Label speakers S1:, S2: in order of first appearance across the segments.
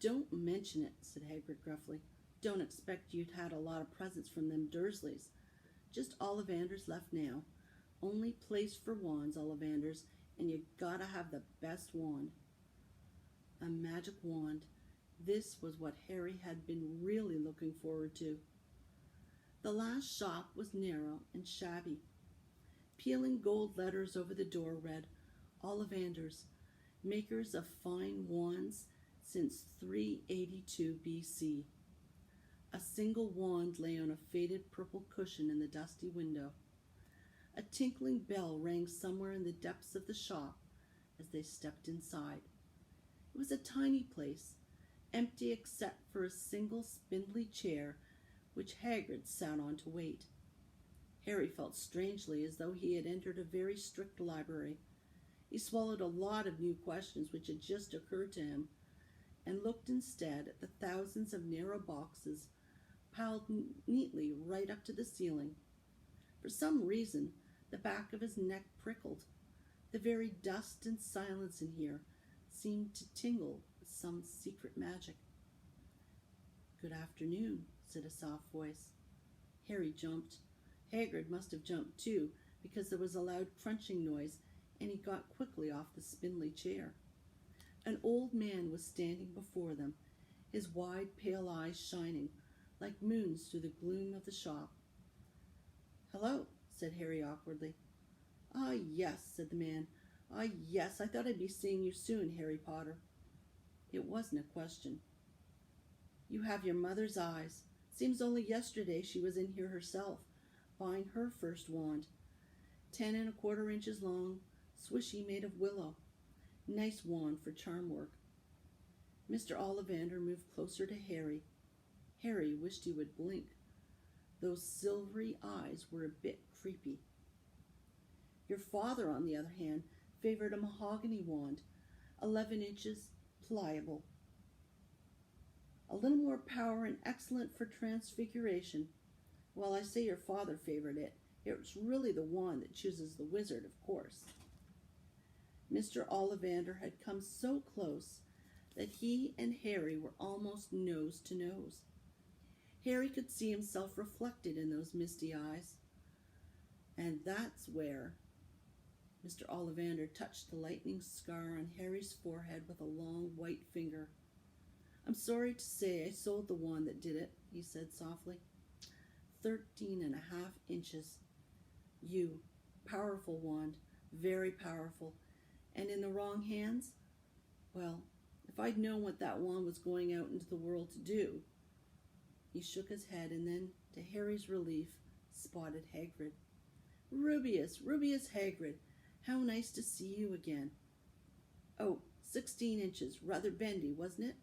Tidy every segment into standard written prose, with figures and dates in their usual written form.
S1: Don't mention it, said Hagrid gruffly. Don't expect you'd had a lot of presents from them Dursleys. Just Ollivanders left now. Only place for wands, Ollivanders, and you gotta have the best wand. A magic wand. This was what Harry had been really looking forward to. The last shop was narrow and shabby. Peeling gold letters over the door read, Ollivanders, makers of fine wands since 382 BC. A single wand lay on a faded purple cushion in the dusty window. A tinkling bell rang somewhere in the depths of the shop as they stepped inside. It was a tiny place, empty except for a single spindly chair which Hagrid sat on to wait. Harry felt strangely as though he had entered a very strict library. He swallowed a lot of new questions which had just occurred to him, and looked instead at the thousands of narrow boxes piled neatly right up to the ceiling. For some reason, the back of his neck prickled. The very dust and silence in here seemed to tingle with some secret magic. Good afternoon, said a soft voice. Harry jumped. Hagrid must have jumped too, because there was a loud crunching noise, and he got quickly off the spindly chair. An old man was standing before them, his wide, pale eyes shining like moons through the gloom of the shop. Hello, said Harry awkwardly. Ah, yes, said the man. Ah, yes, I thought I'd be seeing you soon, Harry Potter. It wasn't a question. You have your mother's eyes. Seems only yesterday she was in here herself, buying her first wand. 10¼ inches long, swishy, made of willow. Nice wand for charm work. Mr. Ollivander moved closer to Harry. Harry wished he would blink. Those silvery eyes were a bit creepy. Your father, on the other hand, favored a mahogany wand, 11 inches, pliable. A little more power and excellent for transfiguration. Well, I say your father favored it. It's really the wand that chooses the wizard, of course. Mr. Ollivander had come so close that he and Harry were almost nose to nose. Harry could see himself reflected in those misty eyes. And that's where Mr. Ollivander touched the lightning scar on Harry's forehead with a long white finger. I'm sorry to say I sold the wand that did it, he said softly. 13½ inches. You, powerful wand, very powerful. And in the wrong hands? Well, if I'd known what that wand was going out into the world to do. He shook his head and then, to Harry's relief, spotted Hagrid. Rubeus Hagrid, how nice to see you again. Oh, 16 inches, rather bendy, wasn't it?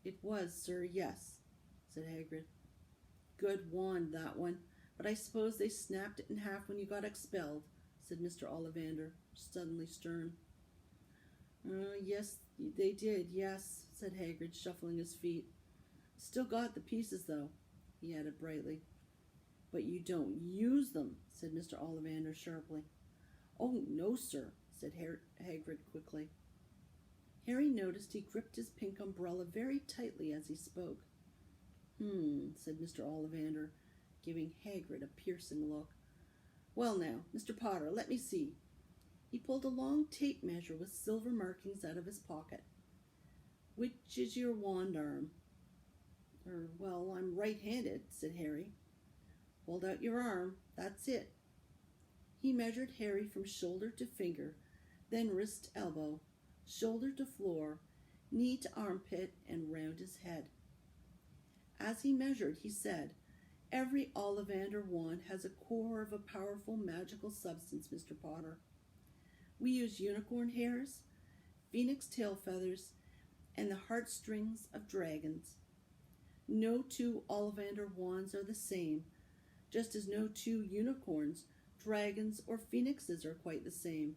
S1: It was, sir, yes, said Hagrid. Good wand, that one, but I suppose they snapped it in half when you got expelled, said Mr. Ollivander, suddenly stern. Yes, they did, yes, said Hagrid, shuffling his feet. Still got the pieces, though, he added brightly. But you don't use them, said Mr. Ollivander sharply. Oh, no, sir, said Hagrid quickly. Harry noticed he gripped his pink umbrella very tightly as he spoke. Said Mr. Ollivander, giving Hagrid a piercing look. Well now, Mr. Potter, let me see. He pulled a long tape measure with silver markings out of his pocket. Which is your wand arm? Well, I'm right-handed, said Harry. Hold out your arm, that's it. He measured Harry from shoulder to finger, then wrist to elbow, shoulder to floor, knee to armpit, and round his head. As he measured, he said, Every Ollivander wand has a core of a powerful magical substance, Mr. Potter. We use unicorn hairs, phoenix tail feathers, and the heartstrings of dragons. No two Ollivander wands are the same, just as no two unicorns, dragons, or phoenixes are quite the same.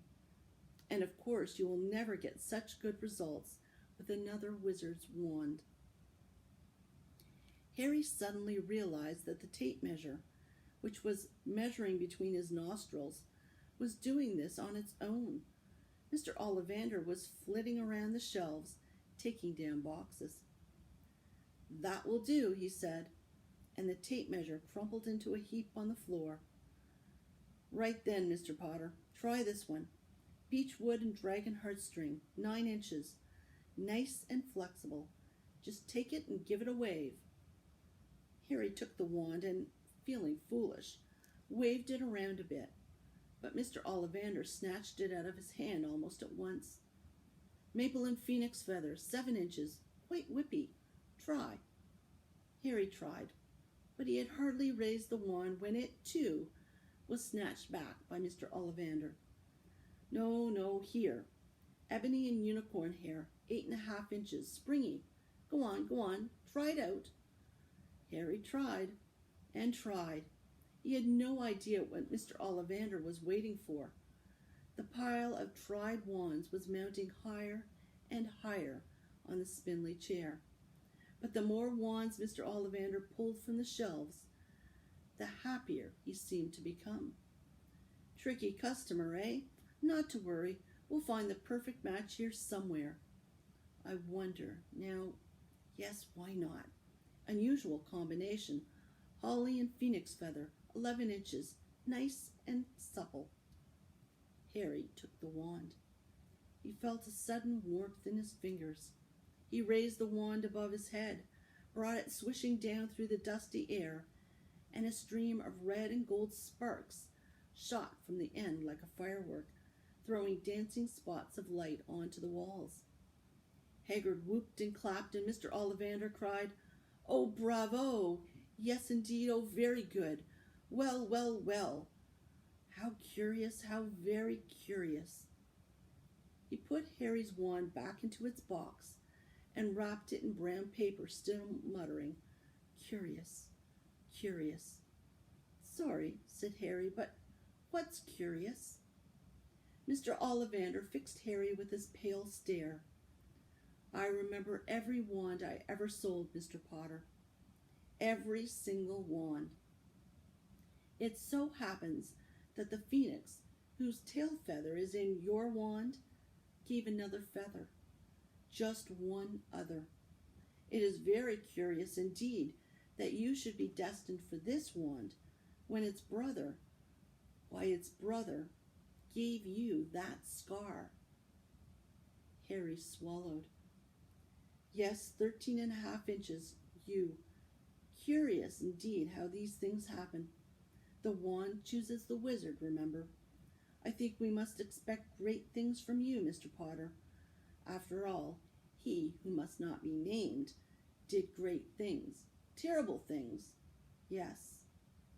S1: And of course, you will never get such good results with another wizard's wand. Harry suddenly realized that the tape measure, which was measuring between his nostrils, was doing this on its own. Mr. Ollivander was flitting around the shelves, taking down boxes. "That will do," he said, and the tape measure crumpled into a heap on the floor. "Right then, Mr. Potter, try this one. Beech wood and dragon heartstring, 9 inches. Nice and flexible. Just take it and give it a wave." Harry took the wand and, feeling foolish, waved it around a bit, but Mr. Ollivander snatched it out of his hand almost at once. "Maple and phoenix feather, 7 inches. Quite whippy. Try." Harry tried, but he had hardly raised the wand when it, too, was snatched back by Mr. Ollivander. "No, no, here. Ebony and unicorn hair, 8.5 inches, springy. Go on, try it out." Harry tried and tried. He had no idea what Mr. Ollivander was waiting for. The pile of tried wands was mounting higher and higher on the spindly chair. But the more wands Mr. Ollivander pulled from the shelves, the happier he seemed to become. "Tricky customer, eh? Not to worry. We'll find the perfect match here somewhere. I wonder, now, yes, why not? Unusual combination. Holly and phoenix feather, 11 inches, nice and supple." Harry took the wand. He felt a sudden warmth in his fingers. He raised the wand above his head, brought it swishing down through the dusty air, and a stream of red and gold sparks shot from the end like a firework, throwing dancing spots of light onto the walls. Hagrid whooped and clapped, and Mr. Ollivander cried, "Oh, bravo! Yes, indeed, oh, very good! Well, well, well! How curious, how very curious!" He put Harry's wand back into its box and wrapped it in brown paper, still muttering, "Curious, curious." "Sorry," said Harry, "but what's curious?" Mr. Ollivander fixed Harry with his pale stare. "I remember every wand I ever sold, Mr. Potter. Every single wand. It so happens that the phoenix, whose tail feather is in your wand, gave another feather. Just one other. It is very curious indeed that you should be destined for this wand when its brother, gave you that scar." Harry swallowed. "Yes, 13.5 inches, you. Curious indeed how these things happen. The wand chooses the wizard, remember. I think we must expect great things from you, Mr. Potter. After all, he who must not be named did great things. Terrible things, yes,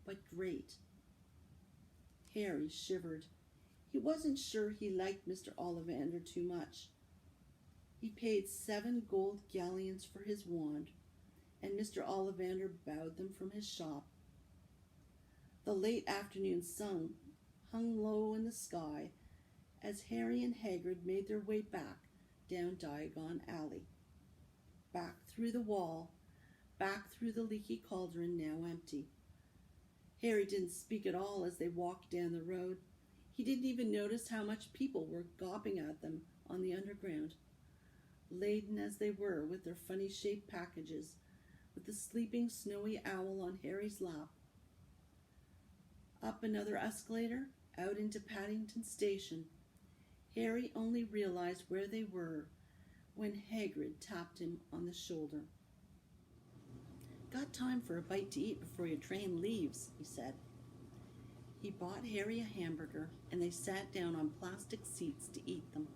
S1: but great." Harry shivered. He wasn't sure he liked Mr. Ollivander too much. He paid 7 gold galleons for his wand, and Mr. Ollivander bowed them from his shop. The late afternoon sun hung low in the sky as Harry and Hagrid made their way back down Diagon Alley. Back through the wall, back through the leaky cauldron, now empty. Harry didn't speak at all as they walked down the road. He didn't even notice how much people were gawping at them on the underground, laden as they were with their funny-shaped packages, with the sleeping snowy owl on Harry's lap. Up another escalator, out into Paddington Station. Harry only realized where they were when Hagrid tapped him on the shoulder. "Got time for a bite to eat before your train leaves," he said. He bought Harry a hamburger, and they sat down on plastic seats to eat them.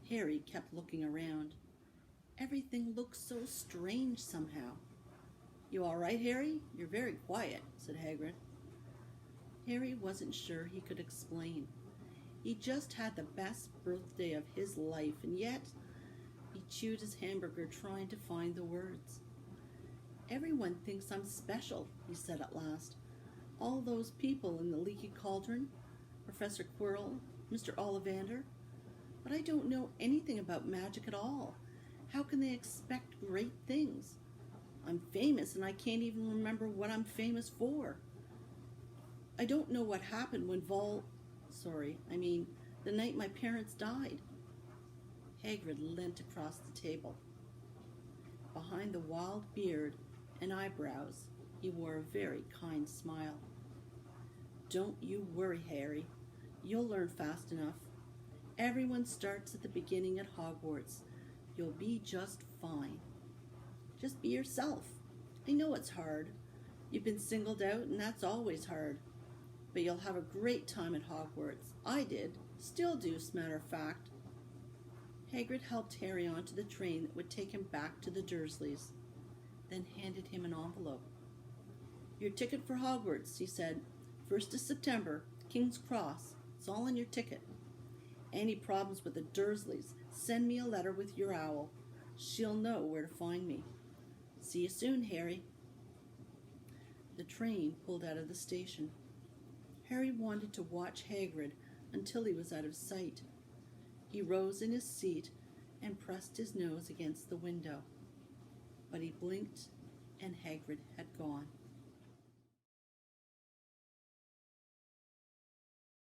S1: Harry kept looking around. Everything looked so strange somehow. "You all right, Harry? You're very quiet," said Hagrid. Harry wasn't sure he could explain. He just had the best birthday of his life, and yet he chewed his hamburger trying to find the words. "Everyone thinks I'm special," he said at last. "All those people in the leaky cauldron, Professor Quirrell, Mr. Ollivander. But I don't know anything about magic at all. How can they expect great things? I'm famous and I can't even remember what I'm famous for. I don't know what happened when the night my parents died." Hagrid leant across the table. Behind the wild beard and eyebrows, he wore a very kind smile. Don't you worry, Harry. You'll learn fast enough. Everyone starts at the beginning at Hogwarts. You'll be just fine. Just be yourself. I know it's hard. You've been singled out, and that's always hard. But you'll have a great time at Hogwarts. I did. Still do, as a matter of fact. Hagrid helped Harry onto the train that would take him back to the Dursleys, then handed him an envelope. Your ticket for Hogwarts, he said. 1st of September, King's Cross. It's all on your ticket. Any problems with the Dursleys, send me a letter with your owl. She'll know where to find me. See you soon, Harry. The train pulled out of the station. Harry wanted to watch Hagrid until he was out of sight. He rose in his seat and pressed his nose against the window. But he blinked, and Hagrid had gone.